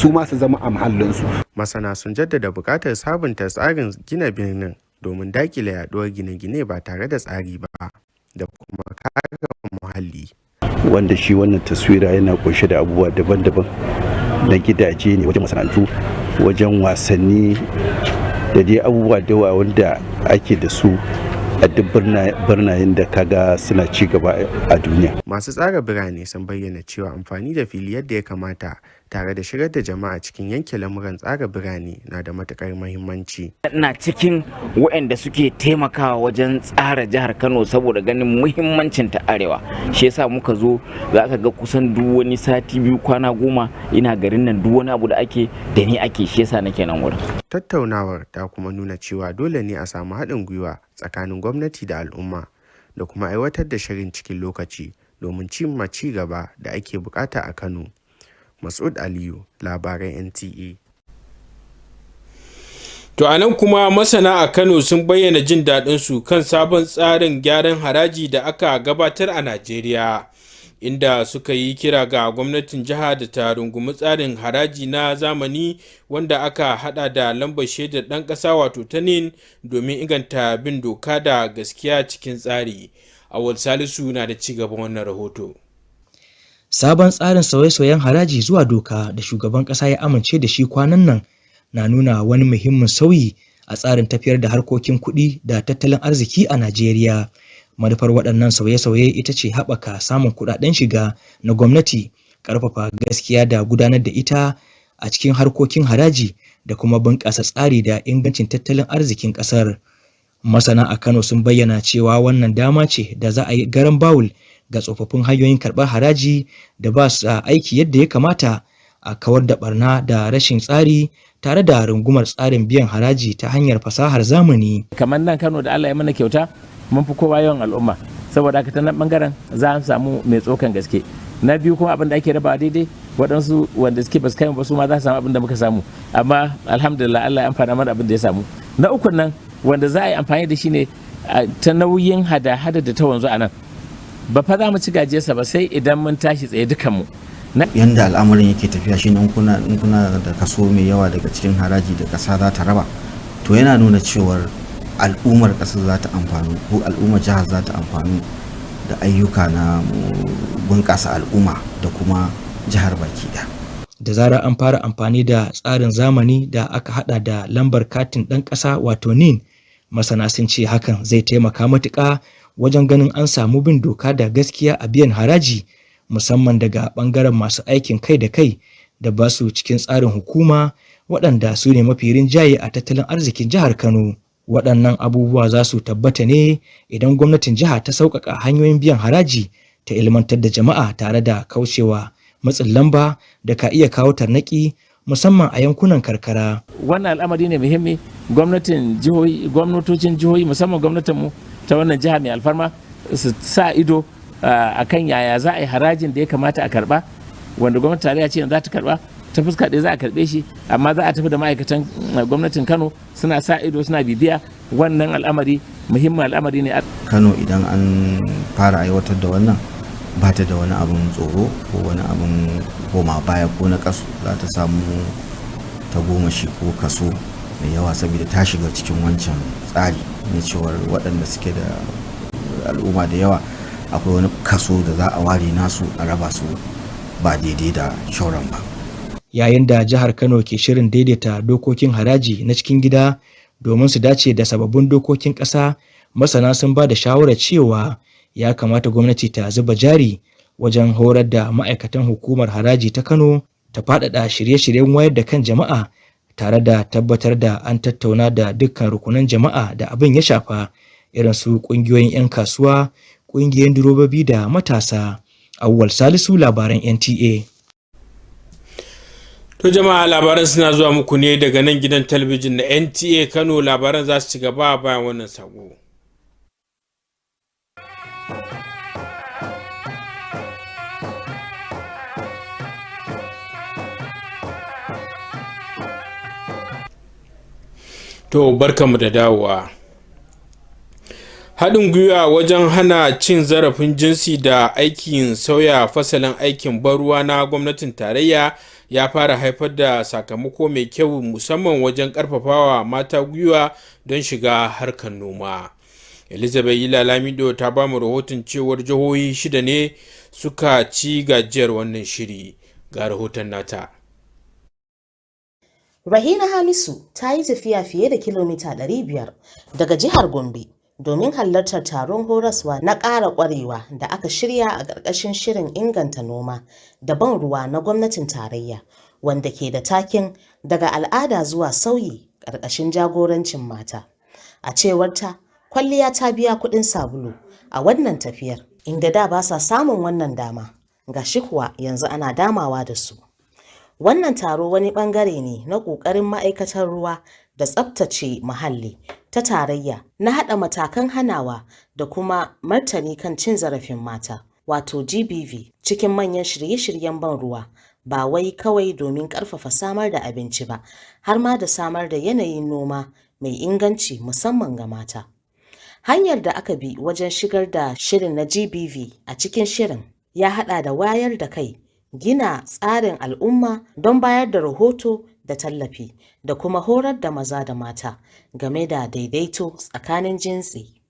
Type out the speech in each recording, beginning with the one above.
su ma su zama a mahallinsu. Masana sun jaddada buƙatar sabunta tsarin gina birnin domin daƙile yaɗuwar gine-gine ba tare da tsari ba da kuma kare muhalli. Wanda shi wannan taswira yana ƙunshe da abubuwa daban-daban na gidaje ne, wajen masana'antu, wajen wasanni da dai abubuwa da yawa wanda ake da su a duk birnayen da kaga suna ci gaba a duniya. Masu tsara birane sun bayyana cewa amfani da fili yadda ya kamata tare da shigar da jama'a cikin yanke lamuran tsara birane na da matukar muhimmanci. Ina cikin waɗanda suke taimakawa wajen tsara jihar Kano saboda ganin muhimmancin ta arewa. Shi yasa muka zo za ka ga kusan duk wani sati biyu kwana 10 ina garin nan, duk wani abu da ake da ni ake, shi yasa nake nan wurin. Tattaunawar ta kuma nuna cewa dole ne a samu haɗin gwiwa tsakanin gwamnati da al'umma da kuma aiwatar da shirin cikin lokaci domin cimma ci gaba da ake bukata a Kano. Mas'ud Aliyu, Labarai NTA. To a nan kuma masana a Kano sun bayyana jin daɗinsu kan sabon tsarin gyaran haraji da aka gabatar a Najeriya, inda suka yi kira ga gwamnatin jiha da ta rungumi tsarin haraji na zamani wanda aka hada da lambar shaidar ɗan ƙasa wato ta NIN domin inganta bin doka da gaskiya cikin tsari. Awal Salisu na da ci gaban wannan rahoto. Sabon tsarin sauye-sauyen haraji zuwa doka da shugaban ƙasa ya amince da shi kwanan nan na nuna wani muhimmin sauyi a tsarin tafiyar da harkokin kuɗi da tattalin arziki a Najeriya. Manufar waɗannan sauye-sauye ita ce haɓaka samun kuɗaɗen shiga na gwamnati, ƙarfafa gaskiya da gudanar da ita a cikin harkokin haraji da kuma bunƙasa tsari da ingancin tattalin arzikin ƙasar. Masana a Kano sun bayyana cewa wannan dama ce da za a yi garan bawul ga tsofaffin hanyoyin karɓar haraji da ba su aiki yadda ya kamata, a kawar da barna da rashin tsari tare da rungumar tsarin biyan haraji ta hanyar fasahar zamani. Kamar nan Kano da Allah ya mana kyauta, mun fi kowa yawan al'umma, saboda haka ta nan bangaren za a samu mai tsokan gaske. Na biyu kuma abin da ake rabawa daidai, waɗansu wanda suke basu kai ba su ma za su samu abin da muka samu, amma alhamdulillah Allah ya amfana mana abin da ya samu. Na ukun nan wanda za a yi amfani da shi ne ta nauyin hada-hada da ta wanzu a nan, ba fa za mu ci gajiyarsa ba sai idan mun tashi tsaye dukanmu. Yanda al'amarin yake tafiya shine in kuna da kaso mai yawa daga cikin haraji da ƙasa za ta raba, to yana nuna cewar al'ummar ƙasar za ta amfani ko al'ummar jihar za ta amfani da ayyuka na bunƙasa al'umma da kuma jihar baki ɗaya. Da zarar an fara amfani da tsarin zamani da aka hada da lambar katin ɗan ƙasa wato NIN, masana sun ce hakan zai taimaka matuƙa wajen ganin an samu bin doka da gaskiya a biyan haraji, musamman daga ɓangaren masu aikin kai da kai da ba su cikin tsarin hukuma, waɗanda su ne mafi rinjaye a tattalin arzikin jihar Kano. Waɗannan abubuwa za su tabbata ne idan gwamnatin jiha ta sauƙaƙa hanyoyin biyan haraji, ta ilmantar da jama'a tare da kaucewa matsin lamba da ka iya kawo tarnaƙi musamman a yankunan karkara. Wannan al'amari ne muhimmi, gwamnatocin jihohi musamman gwamnatinmu ta wannan jiha mai alfarma su sa ido a kan yaya za a yi harajin da ya kamata a karba, wanda gwamnati tarayya ce za ta karba ta fuska ɗaya za a karɓe shi, amma za a tafi da ma'aikatan gwamnatin Kano suna sa ido suna bibiya. Wannan al'amari muhimmin al'amari ne. Kano idan an fara aiwatar da wannan ba ta da wani abin tsoro ko wani abin koma baya ko na kasu, za ta samu tagomashi ko kaso mai yawa saboda ta shiga cikin wancan tsari na cewar waɗanda suke da al'umma da yawa akwai wani kaso da za a ware nasu a raba su ba daidai da shauran ba. Yayin da jihar Kano ke shirin daidaita dokokin haraji na cikin gida domin su dace da sababbin dokokin ƙasa, masana sun ba da shawarar cewa ya kamata gwamnati ta zuba jari wajen horar da ma'aikatan hukumar haraji ta Kano, ta faɗaɗa shirye-shiryen wayar da kan jama'a tare da tabbatar da an tattauna da dukkan rukunan jama'a da abin ya shafa, irin su ƙungiyoyin 'yan kasuwa, ƙungiyoyin direbobi da matasa. Awwal Salisu, Labaran NTA. To jama'a, labaran suna zuwa muku ne daga nan gidan talabijin na NTA Kano. Labaran za su ci gaba bayan wannan sako. To barkamu da dawowa. Haɗin gwiwa wajen hana cin zarafin jinsi da aikin sauya fasalin aikin ban ruwa na gwamnatin tarayya ya fara haifar da sakamako mai kyau musamman wajen ƙarfafawa mata gwiwa don shiga harkar noma. Elizabeth Yila Lamido ta ba mu rahoton cewar jihohi 6 ne suka ci gajiyar wannan shiri. Ga rahoton nata. Rahina Hamisu ta yi tafiya fiye da kilomita 500 daga jihar Gombe domin halartar taron horaswa na ƙara ƙwarewa da aka shirya a ƙarƙashin shirin inganta noma da ban ruwa na gwamnatin tarayya, wanda ke da taken daga al'ada zuwa sauyi ƙarƙashin jagorancin mata. A cewarta, kwalliya ta biya kuɗin sabulu a wannan tafiyar, inda da ba sa samun wannan dama, gashi kuwa yanzu ana damawa da su. Wannan taro wani bangare ne na ƙoƙarin ma'aikatar ruwa da tsabtace muhalli ta tarayya na haɗa matakan hanawa da kuma martani kan cin zarafin mata, wato GBV, cikin manyan shirye-shiryen ban ruwa, ba wai kawai domin ƙarfafa samar da abinci ba, har ma da samar da yanayin noma mai inganci musamman ga mata. Hanyar da aka bi wajen shigar da shirin na GBV a cikin shirin ya haɗa da wayar da kai, gina tsarin al'umma don bayar da rahoto da tallafi, da kuma horar da maza da mata game da daidaito tsakanin jinsi.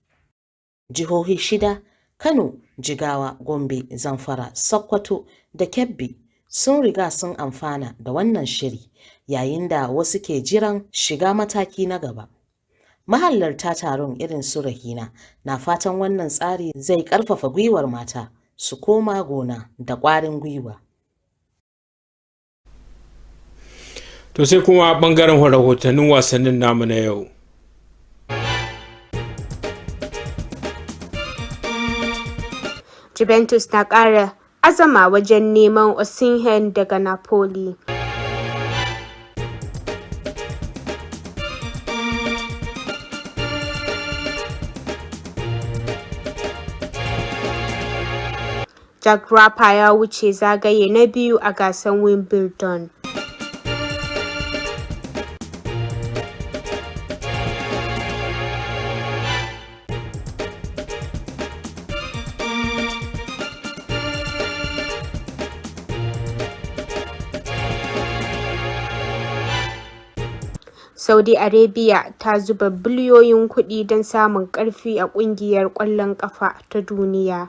Jihohi 6, Kano, Jigawa, Gombe, Zamfara, Sokoto da Kebbi sun riga sun amfana da wannan shiri, yayin da wasu ke jiran shiga mataki na gaba. Mahalarta taron irin su Rahina na fatan wannan tsari zai ƙarfafa gwiwar mata su koma gona da ƙwarin gwiwa. To sai kuma bangaren rahotannin wasannin namu na yau. Juventus na ƙara azama wajen neman Osimhen daga Napoli. Jack Draper ya wuce zagaye na biyu a gasar Wimbledon. Saudi Arabia ta zuba biliyoyin kuɗi don samun ƙarfi a ƙungiyar ƙwallon ƙafa ta duniya.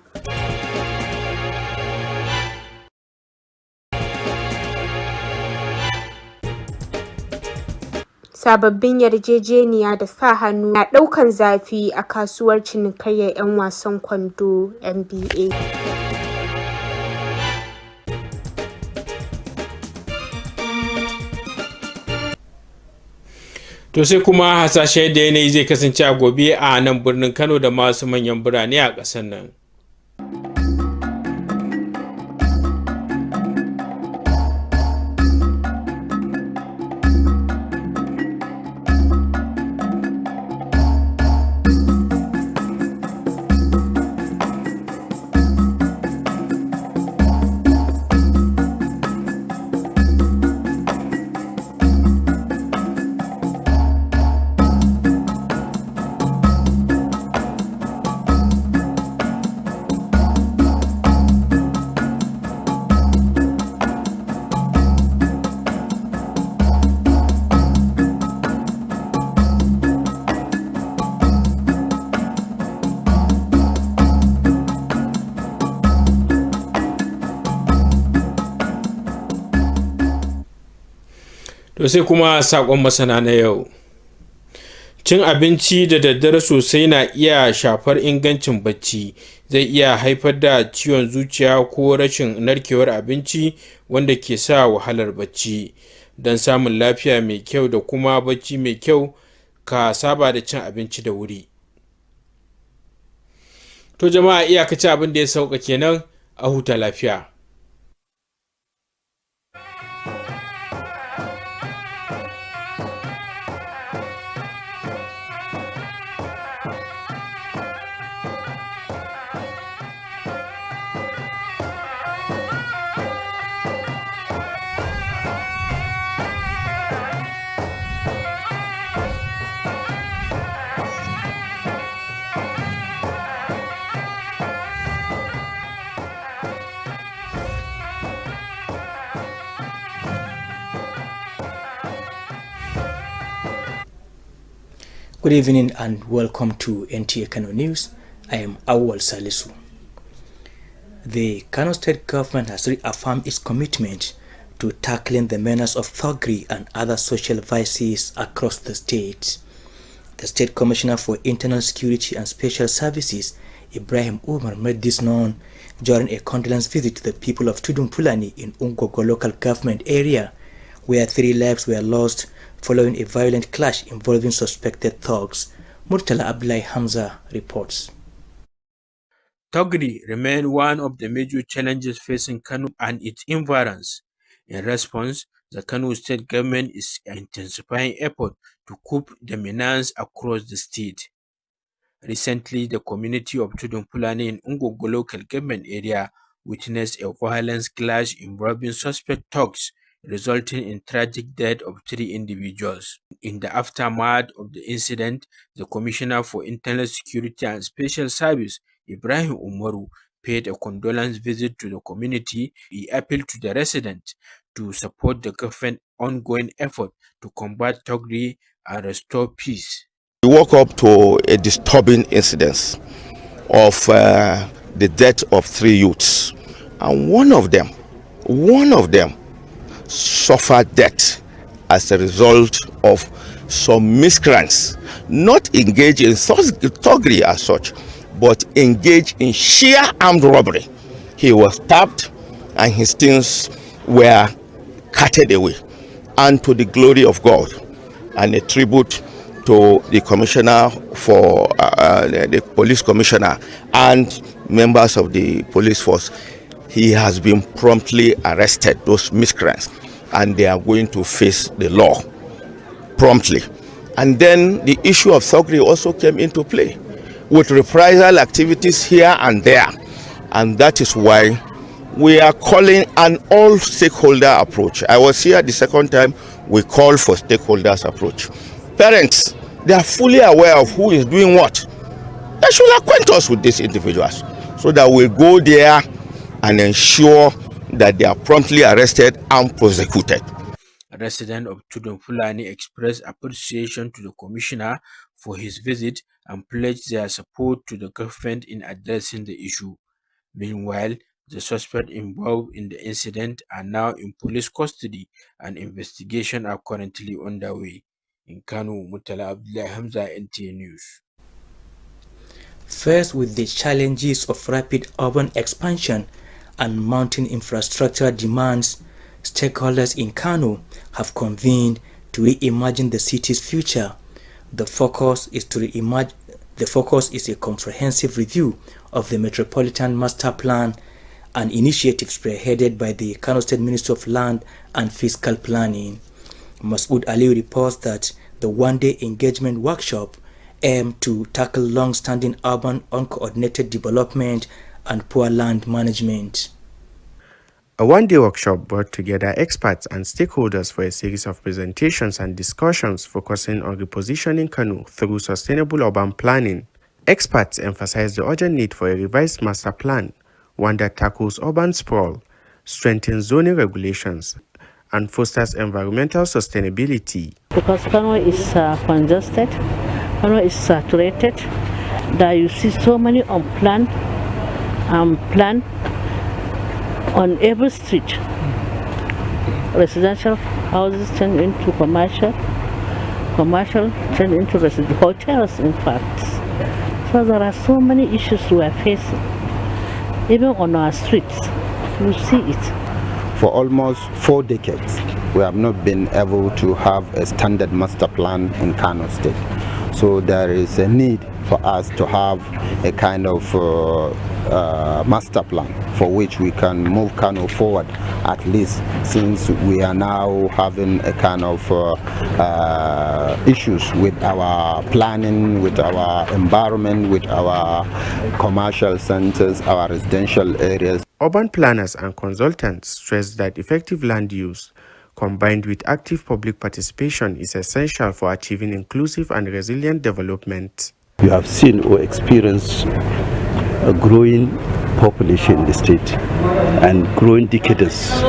Sababbin yarjejeniya da sa hannu na ɗaukan zafi a kasuwar cinikayyar 'yan wasan kwando NBA. To sai kuma hasashe da yanayi zai kasance a gobe a nan birnin Kano da masu manyan birane a ƙasar nan. To sai kuma sakon masana na yau. Cin abinci da daddare sosai na iya shafar ingancin bacci, zai iya haifar da ciwon zuciya ko rashin narkewar abinci wanda ke sa wahalar bacci. Don samun lafiya mai kyau da kuma bacci mai kyau, ka saba da cin abinci da wuri. To jama'a, iyakacin abin da ya sauka kenan, a huta lafiya. Good evening and welcome to Nta Kano News. I am Awal Salisu. The Kano State government has reaffirmed its commitment to tackling the menace of thuggery and other social vices across the state. The State Commissioner for Internal Security and Special Services, Ibrahim Umar, made this known during a condolence visit to the people of Tudun Fulani in Ungogo local government area, where 3 lives were lost following a violent clash involving suspected thugs. Murtala Abdullahi Hamza reports. Thuggery remains one of the major challenges facing Kano and its environs. In response, the Kano state government is intensifying efforts to curb the menace across the state. Recently, the community of Tudun Fulani in Ungogo local government area witnessed a violent clash involving suspect thugs, resulting in tragic death of 3 individuals. In the aftermath of the incident, the Commissioner for Internal Security and Special Service, Ibrahim Umaru, paid a condolence visit to the community. He appealed to the residents to support the government's ongoing effort to combat thuggery and restore peace. We woke up to a disturbing incident of the death of 3 youths, and one of them suffered death as a result of some miscreants, not engaged in thuggery as such, but engaged in sheer armed robbery. He was stabbed and his things were carted away. And to the glory of God, and a tribute to the commissioner for the police commissioner and members of the police force, he has been promptly arrested, those miscreants, and they are going to face the law promptly. And then the issue of thuggery also came into play with reprisal activities here and there, and that is why we are calling an all stakeholder approach. I was here the second time we called for stakeholders approach. Parents, they are fully aware of who is doing what. They should acquaint us with these individuals so that we go there and ensure that they are promptly arrested and prosecuted. A resident of Tudun Fulani expressed appreciation to the commissioner for his visit and pledged their support to the government in addressing the issue. Meanwhile, the suspects involved in the incident are now in police custody and investigations are currently underway. In Kano, Murtala Abdullahi Hamza, NTA News. Faced with the challenges of rapid urban expansion and mounting infrastructure demands, stakeholders in Kano have convened to reimagine the city's future. The focus is a comprehensive review of the Metropolitan Master Plan, an initiative spearheaded by the Kano State Ministry of Land and Fiscal Planning. Masood Ali reports that the one-day engagement workshop aimed to tackle long-standing urban uncoordinated development and poor land management. A one-day workshop brought together experts and stakeholders for a series of presentations and discussions focusing on repositioning Kano through sustainable urban planning. Experts emphasized the urgent need for a revised master plan, one that tackles urban sprawl, strengthens zoning regulations, and fosters environmental sustainability. Because Kano is congested, Kano is saturated, that you see so many unplanned plan on every street. Residential houses turn into commercial turn into residential hotels, in fact. So there are so many issues we are facing. Even on our streets, you see it. For almost 4 decades, we have not been able to have a standard master plan in Kano State. So there is a need for us to have a kind of master plan for which we can move Kano forward, at least since we are now having a kind of issues with our planning, with our environment, with our commercial centers, our residential areas. Urban planners and consultants stress that effective land use combined with active public participation is essential for achieving inclusive and resilient development. You have seen or experienced a growing population in the state and growing decades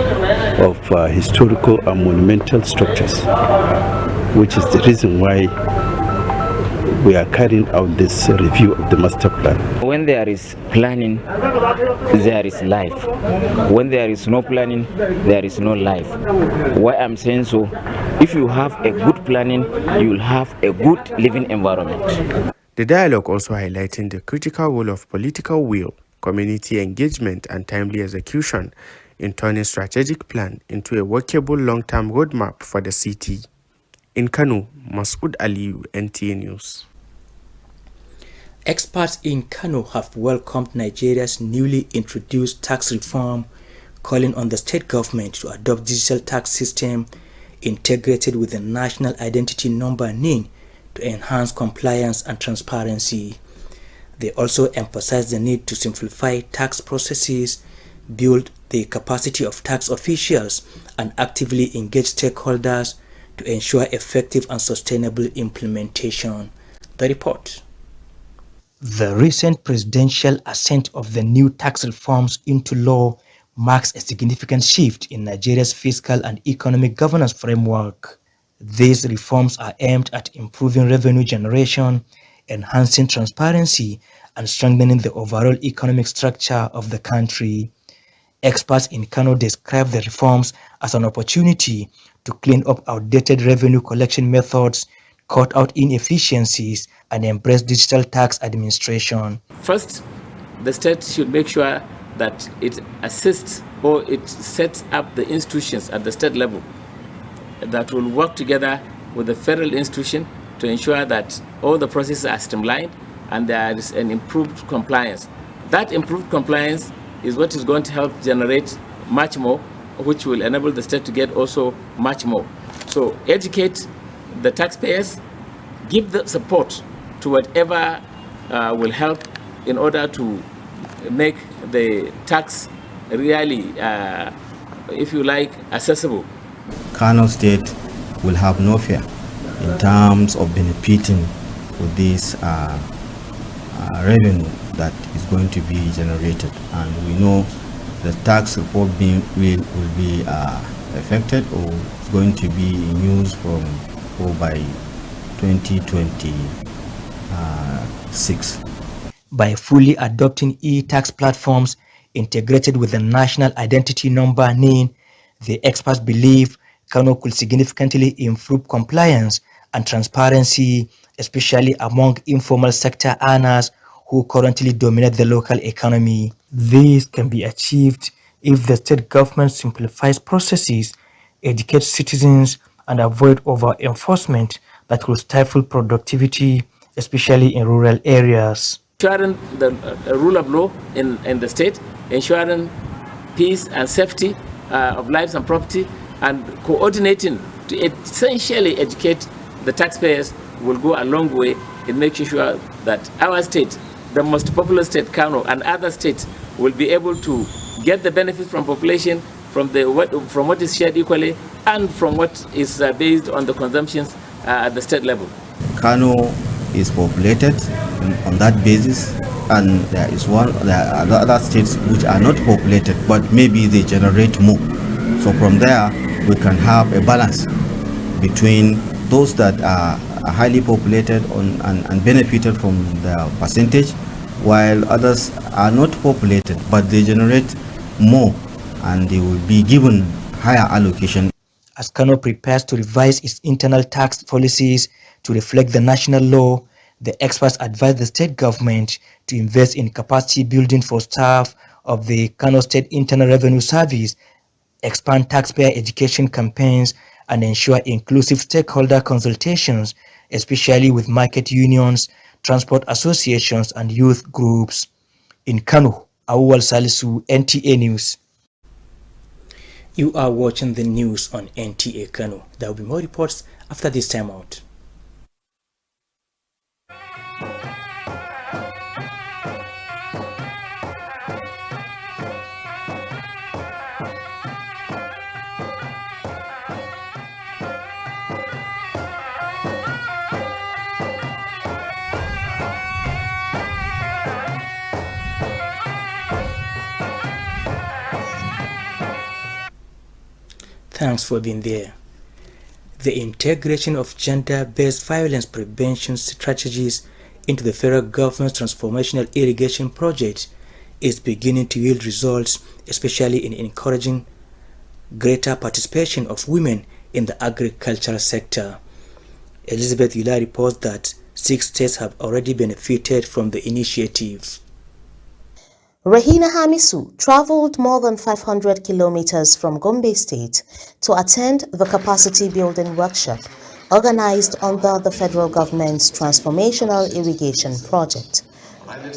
of historical and monumental structures, which is the reason why we are carrying out this review of the master plan. When there is planning, there is life. When there is no planning, there is no life. Why I'm saying so, if you have a good planning, you will have a good living environment. The dialogue also highlighting the critical role of political will, community engagement, and timely execution in turning strategic plan into a workable long-term roadmap for the city. In Kano, Masood Aliyu, NTA News. Experts in Kano have welcomed Nigeria's newly introduced tax reform, calling on the state government to adopt digital tax system integrated with the national identity number NIN to enhance compliance and transparency. They also emphasize the need to simplify tax processes, build the capacity of tax officials, and actively engage stakeholders to ensure effective and sustainable implementation. The report. The recent presidential assent of the new tax reforms into law marks a significant shift in Nigeria's fiscal and economic governance framework. These reforms are aimed at improving revenue generation, enhancing transparency, and strengthening the overall economic structure of the country. Experts in Kano describe the reforms as an opportunity to clean up outdated revenue collection methods, cut out inefficiencies, and embrace digital tax administration. First, the state should make sure that it assists or it sets up the institutions at the state level that will work together with the federal institution to ensure that all the processes are streamlined and there is an improved compliance. That improved compliance is what is going to help generate much more, which will enable the state to get also much more. So educate the taxpayers, give the support to whatever will help in order to make the tax really, if you like, accessible. Kano State will have no fear in terms of benefiting with this revenue that is going to be generated, and we know the tax reform will be affected or is going to be in use by 2026. By fully adopting e-tax platforms integrated with the national identity number NIN, the experts believe Kano could significantly improve compliance and transparency, especially among informal sector earners who currently dominate the local economy. This can be achieved if the state government simplifies processes, educates citizens, and avoid over-enforcement that will stifle productivity, especially in rural areas. Ensuring the rule of law in the state, ensuring peace and safety of lives and property, and coordinating to essentially educate the taxpayers will go a long way in making sure that our state, the most populous state, Kano, and other states will be able to get the benefit from population, from what is shared equally, and from what is based on the consumptions at the state level. Kano is populated on that basis, and there are other states which are not populated, but maybe they generate more. So from there, we can have a balance between those that are highly populated and benefited from their percentage, while others are not populated, but they generate more and they will be given higher allocation. As Kano prepares to revise its internal tax policies to reflect the national law, the experts advise the state government to invest in capacity building for staff of the Kano State Internal Revenue Service, expand taxpayer education campaigns, and ensure inclusive stakeholder consultations, especially with market unions, transport associations, and youth groups. In Kano, Awal Salisu, NTA News. You are watching the news on NTA Kano. There will be more reports after this time out. Thanks for being there. The integration of gender-based violence prevention strategies into the federal government's transformational irrigation project is beginning to yield results, especially in encouraging greater participation of women in the agricultural sector. Elizabeth Yula reports that 6 states have already benefited from the initiative. Rahina Hamisu traveled more than 500 kilometers from Gombe State to attend the capacity building workshop organized under the federal government's transformational irrigation project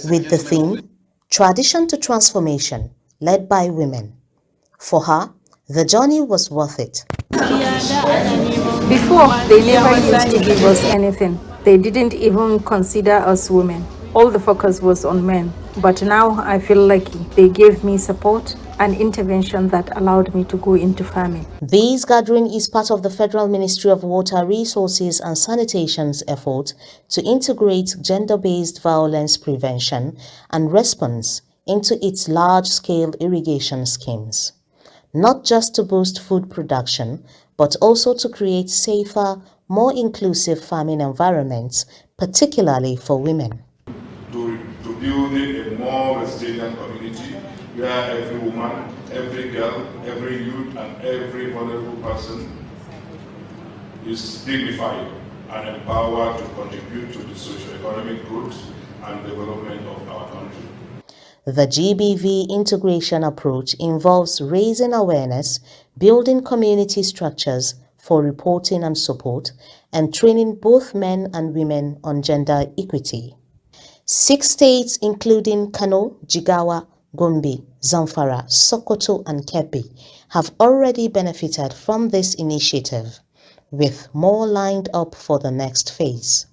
with the theme Tradition to Transformation, led by women. For her, the journey was worth it. Before, they never used to give us anything. They didn't even consider us women. All the focus was on men. But now I feel lucky. They gave me support and intervention that allowed me to go into farming. This gathering is part of the Federal Ministry of Water Resources and Sanitation's effort to integrate gender-based violence prevention and response into its large-scale irrigation schemes, not just to boost food production, but also to create safer, more inclusive farming environments, particularly for women. To building a more resilient community where every woman, every girl, every youth, and every vulnerable person is dignified and empowered to contribute to the socio-economic growth and development of our country. The GBV integration approach involves raising awareness, building community structures for reporting and support, and training both men and women on gender equity. 6 states, including Kano, Jigawa, Gombe, Zamfara, Sokoto, and Kebbi, have already benefited from this initiative, with more lined up for the next phase.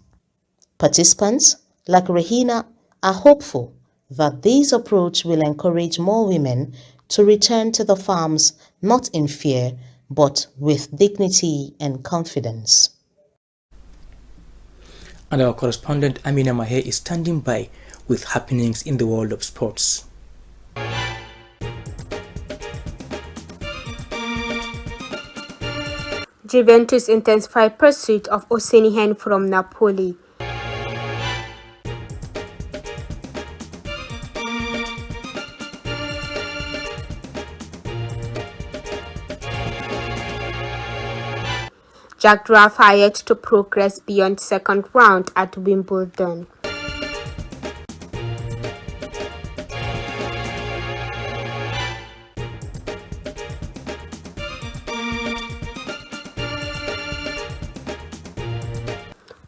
Participants, like Rahina, are hopeful that this approach will encourage more women to return to the farms not in fear, but with dignity and confidence. And our correspondent Amina Mahe is standing by with happenings in the world of sports. Juventus intensify pursuit of Osimhen from Napoli. Jack Draft hired to progress beyond second round at Wimbledon.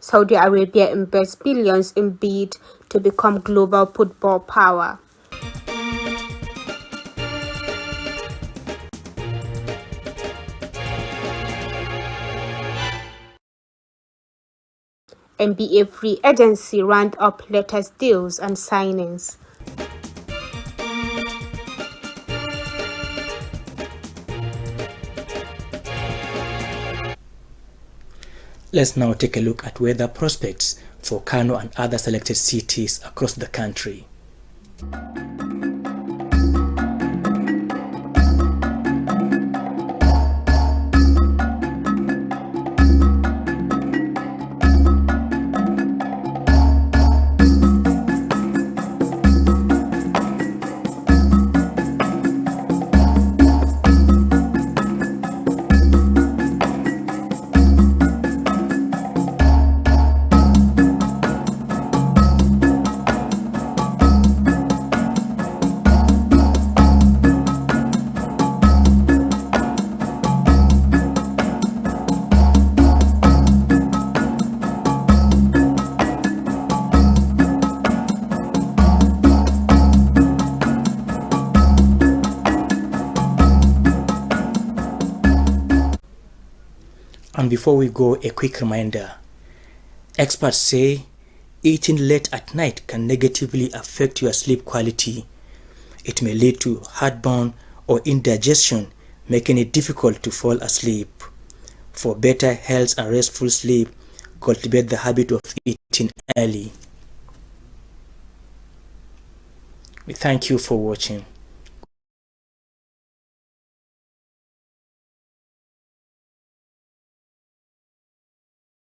Saudi Arabia invests billions in bid to become global football power. NBA free agency round up latest deals and signings. Let's now take a look at weather prospects for Kano and other selected cities across the country. And before we go, a quick reminder. Experts say eating late at night can negatively affect your sleep quality. It may lead to heartburn or indigestion, making it difficult to fall asleep. For better health and restful sleep, cultivate the habit of eating early. We thank you for watching.